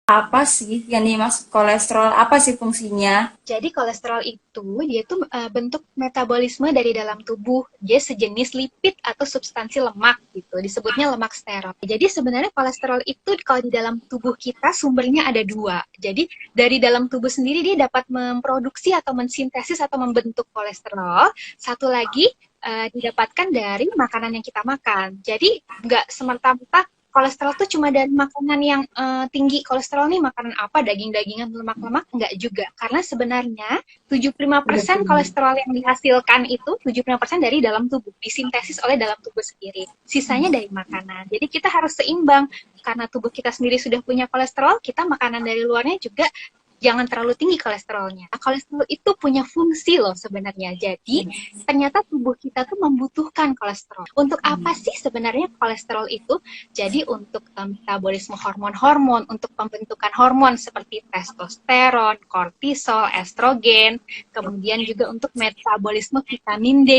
Apa sih yang dimaksud kolesterol? Apa sih fungsinya? Jadi kolesterol itu dia tuh bentuk metabolisme dari dalam tubuh. Dia sejenis lipid atau substansi lemak gitu. Disebutnya lemak sterol. Jadi sebenarnya kolesterol itu kalau di dalam tubuh kita sumbernya ada dua. Jadi dari dalam tubuh sendiri dia dapat memproduksi atau mensintesis atau membentuk kolesterol. Satu lagi didapatkan dari makanan yang kita makan. Jadi nggak semerta-merta kolesterol tuh cuma dari makanan yang tinggi kolesterol nih, makanan apa, daging-dagingan, lemak-lemak, enggak juga. Karena sebenarnya 75% kolesterol yang dihasilkan itu 75% dari dalam tubuh, disintesis oleh dalam tubuh sendiri. Sisanya dari makanan. Jadi kita harus seimbang. Karena tubuh kita sendiri sudah punya kolesterol, kita makanan dari luarnya juga jangan terlalu tinggi kolesterolnya. Nah, kolesterol itu punya fungsi loh sebenarnya. Jadi, ternyata tubuh kita tuh membutuhkan kolesterol. Untuk apa sih sebenarnya kolesterol itu? Jadi, untuk metabolisme hormon-hormon, untuk pembentukan hormon seperti testosteron, kortisol, estrogen, kemudian juga untuk metabolisme vitamin D.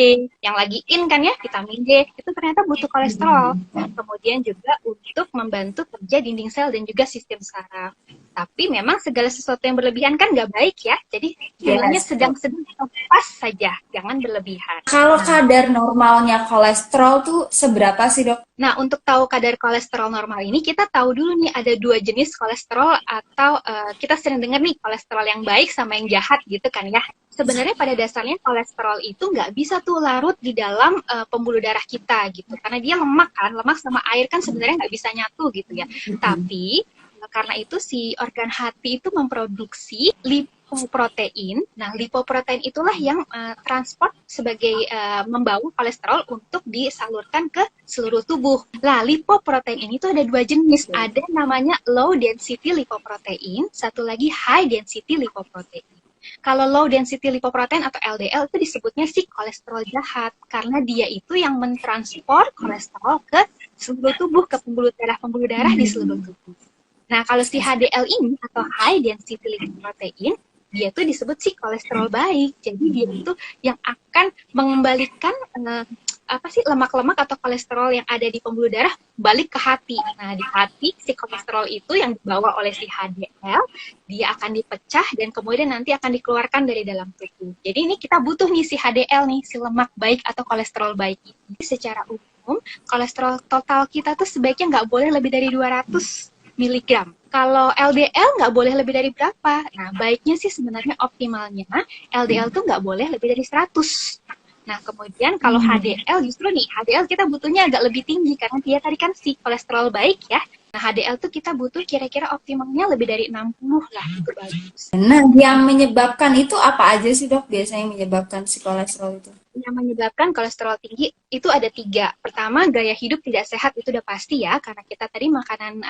Yang lagi in kan ya, vitamin D, itu ternyata butuh kolesterol. Kemudian juga untuk membantu kerja dinding sel dan juga sistem saraf. Tapi memang segala sesuatu yang berlebihan kan nggak baik ya. Jadi jumlahnya Yes. sedang-sedang atau pas saja, jangan berlebihan. Kalau Nah, kadar normalnya kolesterol tuh seberapa sih, Dok? untuk tahu kadar kolesterol normal ini, kita tahu dulu nih ada dua jenis kolesterol atau kita sering dengar nih kolesterol yang baik sama yang jahat gitu kan ya. Sebenarnya pada dasarnya kolesterol itu nggak bisa tuh larut di dalam pembuluh darah kita gitu. Karena dia lemak kan, lemak sama air kan sebenarnya nggak bisa nyatu gitu ya. Tapi karena itu si organ hati itu memproduksi lipoprotein. Nah, lipoprotein itulah yang transport sebagai membawa kolesterol untuk disalurkan ke seluruh tubuh. Nah, lipoprotein ini tuh ada dua jenis. Ada namanya low density lipoprotein, satu lagi high density lipoprotein. Kalau low density lipoprotein atau LDL itu disebutnya si kolesterol jahat karena dia itu yang mentransport kolesterol ke seluruh tubuh, ke pembuluh darah di seluruh tubuh. Nah, kalau si HDL ini atau high density lipoprotein, dia tuh disebut si kolesterol baik. Jadi dia itu yang akan mengembalikan apa sih lemak-lemak atau kolesterol yang ada di pembuluh darah balik ke hati. Nah, di hati si kolesterol itu yang dibawa oleh si HDL, dia akan dipecah dan kemudian nanti akan dikeluarkan dari dalam tubuh. Jadi ini kita butuh nih si HDL nih, si lemak baik atau kolesterol baik ini. Secara umum, kolesterol total kita tuh sebaiknya nggak boleh lebih dari 200 miligram. Kalau LDL nggak boleh lebih dari berapa? Nah, baiknya sih sebenarnya optimalnya LDL tuh nggak boleh lebih dari 100. Nah, kemudian kalau HDL justru nih, HDL kita butuhnya agak lebih tinggi karena dia tadi kan si kolesterol baik ya. Nah, HDL tuh kita butuh kira-kira optimalnya lebih dari 60 lah, itu bagus. Nah, yang menyebabkan itu apa aja sih, Dok? Biasanya yang menyebabkan si kolesterol itu? Yang menyebabkan kolesterol tinggi itu ada tiga. Pertama, gaya hidup tidak sehat itu udah pasti ya, karena kita tadi makanan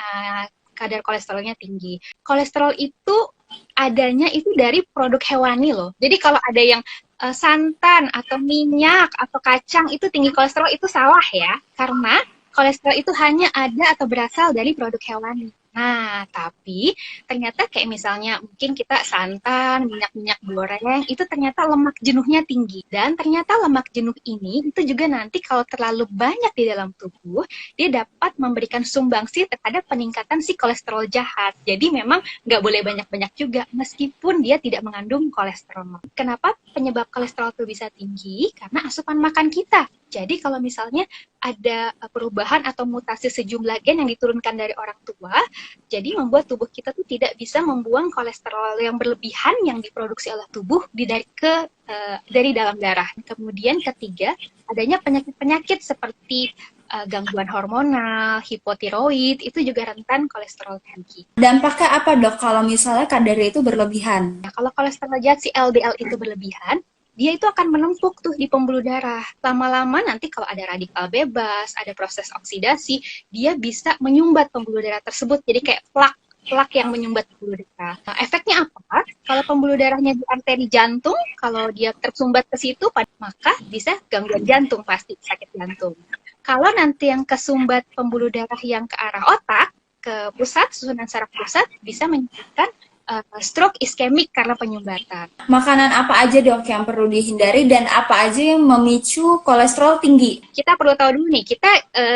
kadar kolesterolnya tinggi. Kolesterol itu adanya itu dari produk hewani loh. Jadi kalau ada yang santan atau minyak atau kacang itu tinggi kolesterol itu salah ya, karena kolesterol itu hanya ada atau berasal dari produk hewani. Nah, tapi ternyata kayak misalnya mungkin kita santan, minyak-minyak goreng, itu ternyata lemak jenuhnya tinggi. Dan ternyata lemak jenuh ini itu juga nanti kalau terlalu banyak di dalam tubuh, dia dapat memberikan sumbangsi terhadap peningkatan si kolesterol jahat. Jadi memang nggak boleh banyak-banyak juga, meskipun dia tidak mengandung kolesterol. Kenapa penyebab kolesterol itu bisa tinggi? Karena asupan makan kita. Jadi kalau misalnya ada perubahan atau mutasi sejumlah gen yang diturunkan dari orang tua, jadi membuat tubuh kita tuh tidak bisa membuang kolesterol yang berlebihan yang diproduksi oleh tubuh dari dalam darah. Kemudian ketiga, adanya penyakit-penyakit seperti gangguan hormonal, hipotiroid, itu juga rentan kolesterol tinggi. Dampaknya apa, Dok, kalau misalnya kadarnya itu berlebihan? Nah, kalau kolesterol jahat si LDL itu berlebihan, dia itu akan menumpuk tuh di pembuluh darah. Lama-lama nanti kalau ada radikal bebas, ada proses oksidasi, dia bisa menyumbat pembuluh darah tersebut. Jadi kayak plak yang menyumbat pembuluh darah. Nah, efeknya apa? Kalau pembuluh darahnya di arteri jantung, kalau dia tersumbat ke situ, maka bisa gangguan jantung pasti, sakit jantung. Kalau nanti yang kesumbat pembuluh darah yang ke arah otak, ke pusat, susunan saraf pusat, bisa menyebabkan stroke iskemik karena penyumbatan. Makanan apa aja dok yang perlu dihindari dan apa aja yang memicu kolesterol tinggi? Kita perlu tahu dulu nih, kita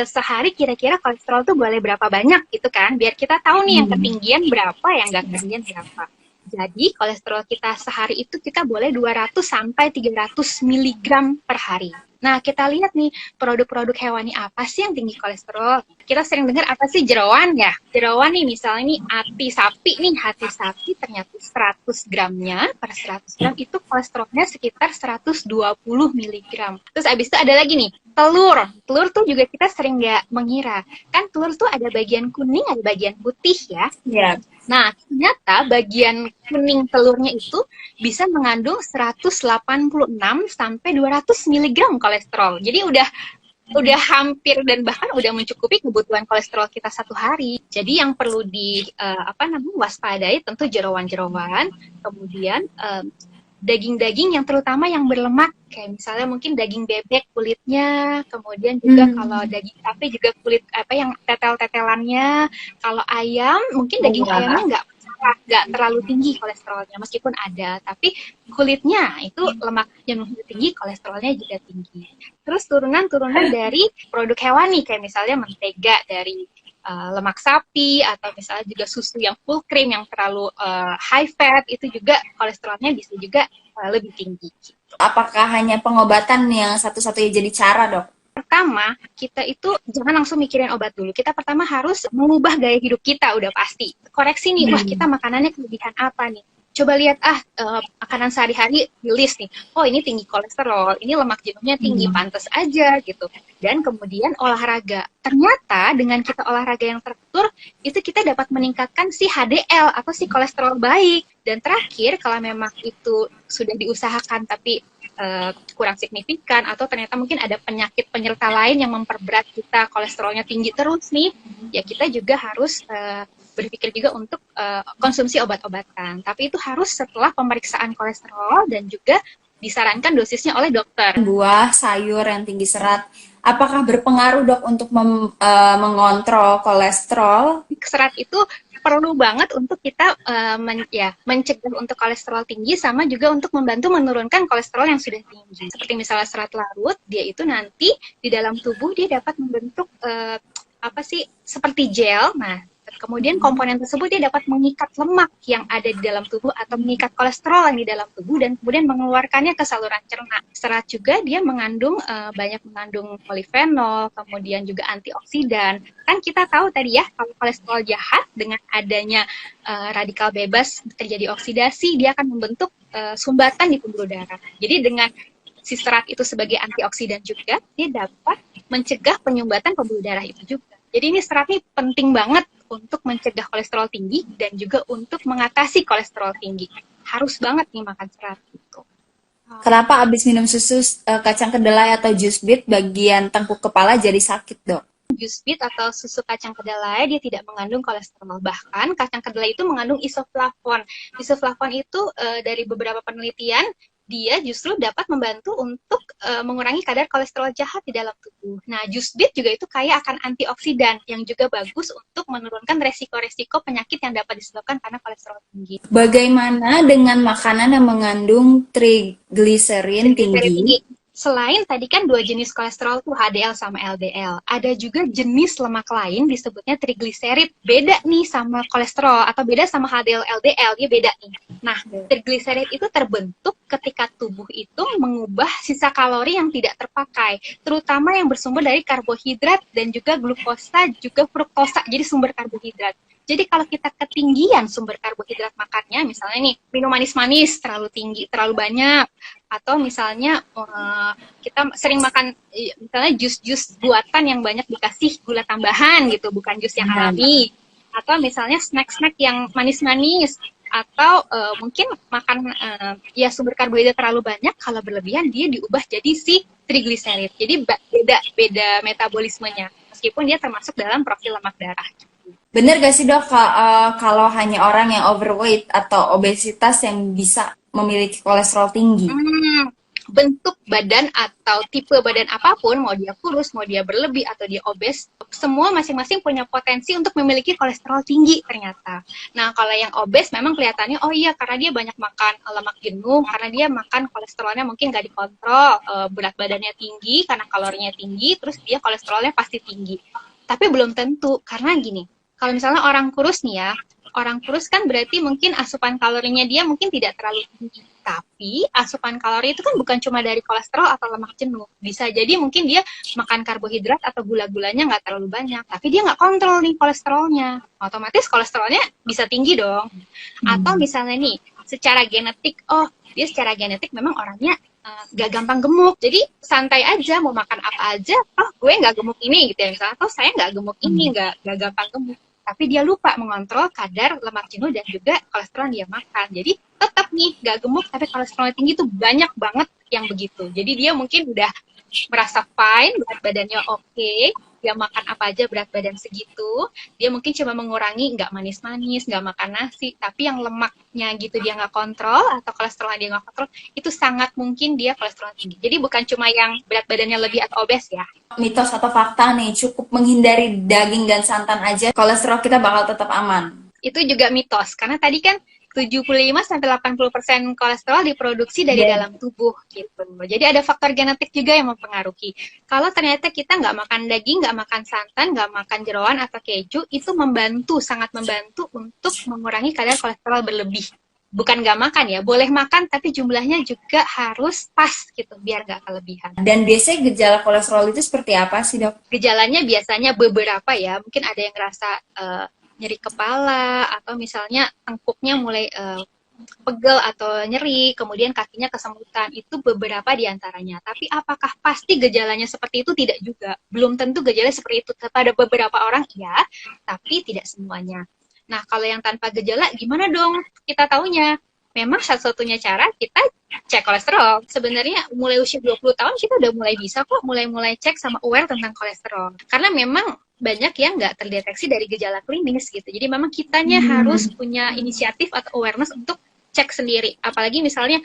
sehari kira-kira kolesterol tuh boleh berapa banyak gitu kan, biar kita tahu nih yang ketinggian berapa, yang nggak ketinggian berapa. Jadi kolesterol kita sehari itu kita boleh 200 sampai 300 mg per hari. Nah, kita lihat nih, produk-produk hewani apa sih yang tinggi kolesterol? Kita sering dengar apa sih, jeroan ya? Jeroan nih, misalnya nih hati sapi ternyata 100 gramnya per 100 gram itu kolesterolnya sekitar 120 mg. Terus abis itu ada lagi nih, telur. Telur tuh juga kita sering nggak mengira. Kan telur tuh ada bagian kuning, ada bagian putih ya. Ya. Nah, ternyata bagian kuning telurnya itu bisa mengandung 186 sampai 200 mg kolesterol. Jadi udah hampir dan bahkan udah mencukupi kebutuhan kolesterol kita satu hari. Jadi yang perlu waspadai tentu jeroan-jeroan, kemudian daging-daging yang terutama yang berlemak, kayak misalnya mungkin daging bebek kulitnya, kemudian juga kalau daging sapi juga kulit yang tetel-tetelannya. Kalau ayam mungkin daging ayamnya nggak terlalu tinggi kolesterolnya, meskipun ada, tapi kulitnya itu lemak jenuhnya tinggi, kolesterolnya juga tinggi. Terus turunan-turunan dari produk hewani kayak misalnya mentega dari lemak sapi, atau misalnya juga susu yang full cream yang terlalu high fat, itu juga kolesterolnya bisa juga lebih tinggi. Gitu. Apakah hanya pengobatan yang satu-satunya jadi cara dok? Pertama, kita itu jangan langsung mikirin obat dulu. Kita pertama harus mengubah gaya hidup kita, udah pasti. Koreksi nih, wah kita makanannya kelebihan apa nih? Coba lihat, makanan sehari-hari di list nih. Oh, ini tinggi kolesterol, ini lemak jenuhnya tinggi, pantas aja gitu. Dan kemudian olahraga. Ternyata dengan kita olahraga yang teratur, itu kita dapat meningkatkan si HDL atau si kolesterol baik. Dan terakhir, kalau memang itu sudah diusahakan tapi kurang signifikan, atau ternyata mungkin ada penyakit penyerta lain yang memperberat kita, kolesterolnya tinggi terus nih, ya kita juga harus berpikir juga untuk konsumsi obat-obatan. Tapi itu harus setelah pemeriksaan kolesterol dan juga disarankan dosisnya oleh dokter. Buah, sayur yang tinggi serat, apakah berpengaruh dok untuk mengontrol kolesterol? Serat itu perlu banget untuk kita mencegah untuk kolesterol tinggi, sama juga untuk membantu menurunkan kolesterol yang sudah tinggi. Seperti misalnya serat larut, dia itu nanti di dalam tubuh dia dapat membentuk seperti gel. Nah, kemudian komponen tersebut dia dapat mengikat lemak yang ada di dalam tubuh atau mengikat kolesterol yang di dalam tubuh dan kemudian mengeluarkannya ke saluran cerna. Serat juga dia banyak mengandung polifenol, kemudian juga antioksidan. Kan kita tahu tadi ya, kalau kolesterol jahat dengan adanya radikal bebas terjadi oksidasi, dia akan membentuk sumbatan di pembuluh darah. Jadi dengan si serat itu sebagai antioksidan juga, dia dapat mencegah penyumbatan pembuluh darah itu juga. Jadi ini serat ini penting banget untuk mencegah kolesterol tinggi dan juga untuk mengatasi kolesterol tinggi. Harus banget nih makan serat gitu. Kenapa abis minum susu kacang kedelai atau jus beet bagian tengkuk kepala jadi sakit dok? Jus beet atau susu kacang kedelai dia tidak mengandung kolesterol. Bahkan kacang kedelai itu mengandung isoflavon. Isoflavon itu dari beberapa penelitian dia justru dapat membantu untuk mengurangi kadar kolesterol jahat di dalam tubuh. Nah, jus beet juga itu kaya akan antioksidan yang juga bagus untuk menurunkan resiko-resiko penyakit yang dapat disebabkan karena kolesterol tinggi. Bagaimana dengan makanan yang mengandung trigliserin tinggi? Selain tadi kan dua jenis kolesterol tuh HDL sama LDL, ada juga jenis lemak lain disebutnya trigliserid. Beda nih sama kolesterol atau beda sama HDL LDL, dia beda nih. Nah, trigliserid itu terbentuk ketika tubuh itu mengubah sisa kalori yang tidak terpakai, terutama yang bersumber dari karbohidrat dan juga glukosa juga fruktosa, jadi sumber karbohidrat. Jadi kalau kita ketinggian sumber karbohidrat makannya, misalnya nih minum manis-manis terlalu tinggi, terlalu banyak, atau misalnya kita sering makan misalnya jus-jus buatan yang banyak dikasih gula tambahan gitu, bukan jus yang alami, atau misalnya snack-snack yang manis-manis, atau mungkin makan sumber karbohidrat terlalu banyak, kalau berlebihan dia diubah jadi si trigliserid. Jadi beda metabolismenya, meskipun dia termasuk dalam profil lemak darah. Bener gak sih dok, kalau hanya orang yang overweight atau obesitas yang bisa memiliki kolesterol tinggi? bentuk badan atau tipe badan apapun, mau dia kurus, mau dia berlebih atau dia obes, semua masing-masing punya potensi untuk memiliki kolesterol tinggi ternyata. Nah, kalau yang obes memang kelihatannya, oh iya karena dia banyak makan lemak jenuh, karena dia makan kolesterolnya mungkin nggak dikontrol, berat badannya tinggi, karena kalorinya tinggi, terus dia kolesterolnya pasti tinggi. Tapi belum tentu, karena gini, kalau misalnya orang kurus nih ya, orang kurus kan berarti mungkin asupan kalorinya dia mungkin tidak terlalu tinggi. Tapi asupan kalori itu kan bukan cuma dari kolesterol atau lemak jenuh. Bisa jadi mungkin dia makan karbohidrat atau gula-gulanya nggak terlalu banyak. Tapi dia nggak kontrol nih kolesterolnya. Otomatis kolesterolnya bisa tinggi dong. Atau misalnya nih, secara genetik, oh dia secara genetik memang orangnya gak gampang gemuk. Jadi santai aja, mau makan apa aja, oh gue nggak gemuk ini gitu ya. Misalnya, oh saya nggak gemuk ini, nggak gampang gemuk. Tapi dia lupa mengontrol kadar lemak jenuh dan juga kolesterol yang dia makan. Jadi tetap nih gak gemuk tapi kolesterolnya tinggi tuh banyak banget yang begitu. Jadi dia mungkin udah merasa fine, berat badannya oke, dia makan apa aja berat badan segitu, dia mungkin cuma mengurangi nggak manis-manis, nggak makan nasi, tapi yang lemaknya gitu dia nggak kontrol atau kolesterolnya dia nggak kontrol, itu sangat mungkin dia kolesterol tinggi. Jadi bukan cuma yang berat badannya lebih atau obes ya. Mitos atau fakta nih, cukup menghindari daging dan santan aja, kolesterol kita bakal tetap aman. Itu juga mitos, karena tadi kan 75-80% kolesterol diproduksi dari dalam tubuh gitu. Jadi ada faktor genetik juga yang mempengaruhi. Kalau ternyata kita nggak makan daging, nggak makan santan, nggak makan jeroan atau keju, itu membantu, sangat membantu untuk mengurangi kadar kolesterol berlebih. Bukan nggak makan ya, boleh makan tapi jumlahnya juga harus pas gitu, biar nggak kelebihan. Dan biasanya gejala kolesterol itu seperti apa sih dok? Gejalanya biasanya beberapa ya, mungkin ada yang ngerasa nyeri kepala, atau misalnya tengkuknya mulai pegel atau nyeri, kemudian kakinya kesemutan, itu beberapa diantaranya. Tapi apakah pasti gejalanya seperti itu? Tidak juga. Belum tentu gejalanya seperti itu. Pada beberapa orang ya, tapi tidak semuanya. Nah, kalau yang tanpa gejala, gimana dong kita taunya? Memang satu-satunya cara kita cek kolesterol. Sebenarnya mulai usia 20 tahun kita udah mulai bisa kok mulai cek sama aware tentang kolesterol. Karena memang banyak yang nggak terdeteksi dari gejala klinis gitu. Jadi memang kitanya harus punya inisiatif atau awareness untuk cek sendiri. Apalagi misalnya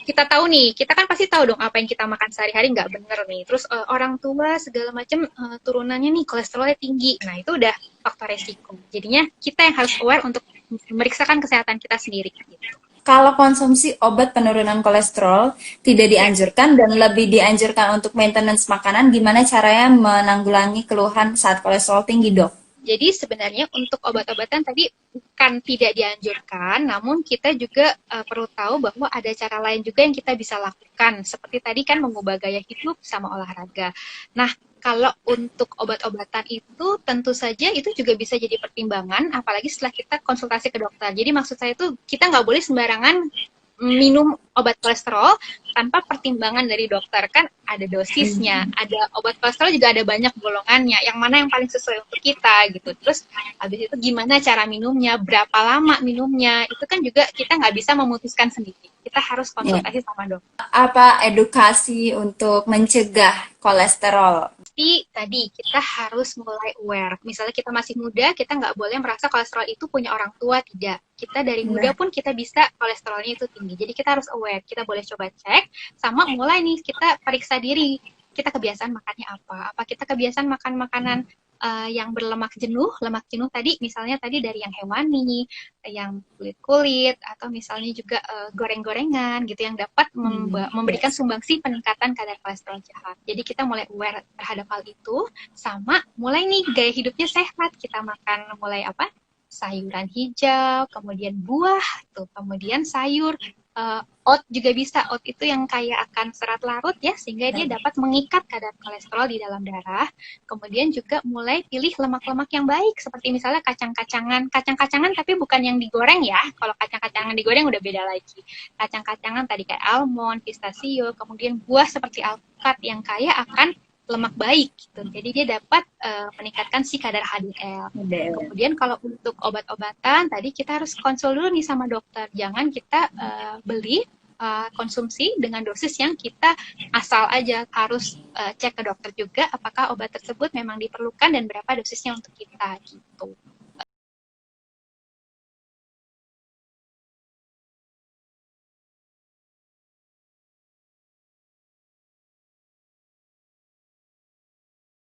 kita tahu nih, kita kan pasti tahu dong apa yang kita makan sehari-hari nggak bener nih. Terus orang tua segala macam turunannya nih kolesterolnya tinggi. Nah itu udah faktor resiko. Jadinya kita yang harus aware untuk memeriksakan kesehatan kita sendiri. Gitu. Kalau konsumsi obat penurunan kolesterol tidak dianjurkan dan lebih dianjurkan untuk maintenance makanan, gimana caranya menanggulangi keluhan saat kolesterol tinggi, dok? Jadi sebenarnya untuk obat-obatan tadi bukan tidak dianjurkan, namun kita juga perlu tahu bahwa ada cara lain juga yang kita bisa lakukan. Seperti tadi kan mengubah gaya hidup sama olahraga. Nah, kalau untuk obat-obatan itu tentu saja itu juga bisa jadi pertimbangan, apalagi setelah kita konsultasi ke dokter. Jadi maksud saya itu kita nggak boleh sembarangan minum obat kolesterol tanpa pertimbangan dari dokter. Kan ada dosisnya, ada obat kolesterol juga ada banyak golongannya, yang mana yang paling sesuai untuk kita gitu. Terus habis itu gimana cara minumnya, berapa lama minumnya, itu kan juga kita nggak bisa memutuskan sendiri. Kita harus konsultasi sama dokter. Apa edukasi untuk mencegah kolesterol? Pasti tadi kita harus mulai aware. Misalnya kita masih muda, kita nggak boleh merasa kolesterol itu punya orang tua, tidak. Kita dari muda pun kita bisa kolesterolnya itu tinggi. Jadi kita harus aware. Kita boleh coba cek, sama mulai nih kita periksa diri. Kita kebiasaan makannya apa? Apa kita kebiasaan makan makanan yang berlemak jenuh tadi, misalnya tadi dari yang hewani, yang kulit-kulit, atau misalnya juga goreng-gorengan gitu yang dapat memberikan sumbangsi peningkatan kadar kolesterol jahat. Jadi kita mulai aware terhadap hal itu, sama mulai nih gaya hidupnya sehat. Kita makan mulai apa? Sayuran hijau, kemudian buah, tuh, kemudian sayur. Oat juga bisa. Oat itu yang kaya akan serat larut ya, sehingga dia dapat mengikat kadar kolesterol di dalam darah. Kemudian juga mulai pilih lemak-lemak yang baik, seperti misalnya kacang-kacangan tapi bukan yang digoreng ya. Kalau kacang-kacangan digoreng udah beda lagi. Kacang-kacangan tadi kayak almond, pistachio, kemudian buah seperti alpukat yang kaya akan lemak baik gitu. Jadi dia dapat meningkatkan si kadar HDL. Kemudian kalau untuk obat-obatan tadi kita harus konsul dulu nih sama dokter. Jangan kita beli konsumsi dengan dosis yang kita asal aja. Harus cek ke dokter juga apakah obat tersebut memang diperlukan dan berapa dosisnya untuk kita gitu.